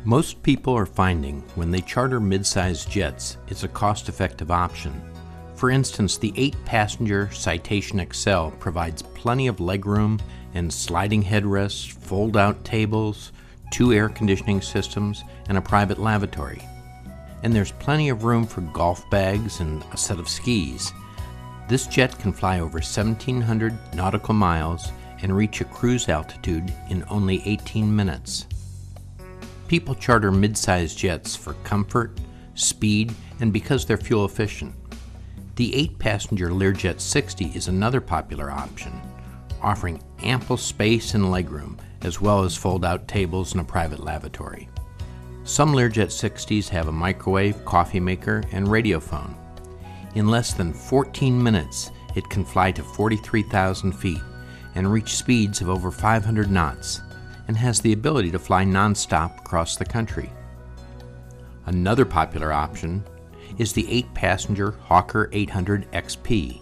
Most people are finding when they charter mid-sized jets, it's a cost-effective option. For instance, the 8-passenger Citation XL provides plenty of legroom and sliding headrests, fold-out tables, 2 air conditioning systems, and a private lavatory. And there's plenty of room for golf bags and a set of skis. This jet can fly over 1,700 nautical miles and reach a cruise altitude in only 18 minutes. People charter mid-sized jets for comfort, speed, and because they're fuel efficient. The 8-passenger Learjet 60 is another popular option, offering ample space and legroom, as well as fold-out tables and a private lavatory. Some Learjet 60s have a microwave, coffee maker, and radiophone. In less than 14 minutes, it can fly to 43,000 feet and reach speeds of over 500 knots, and has the ability to fly non-stop across the country. Another popular option is the 8-passenger Hawker 800 XP,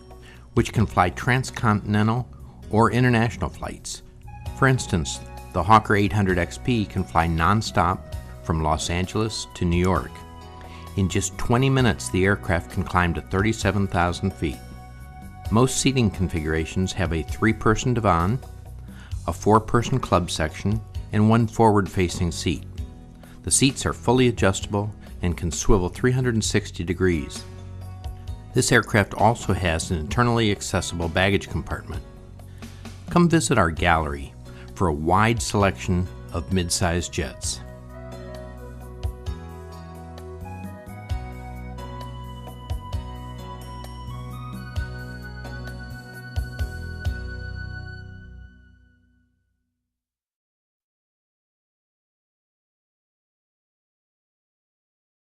which can fly transcontinental or international flights. For instance, the Hawker 800 XP can fly non-stop from Los Angeles to New York. In just 20 minutes, the aircraft can climb to 37,000 feet. Most seating configurations have a 3-person divan, a 4-person club section, and 1 forward-facing seat. The seats are fully adjustable and can swivel 360 degrees. This aircraft also has an internally accessible baggage compartment. Come visit our gallery for a wide selection of mid-sized jets.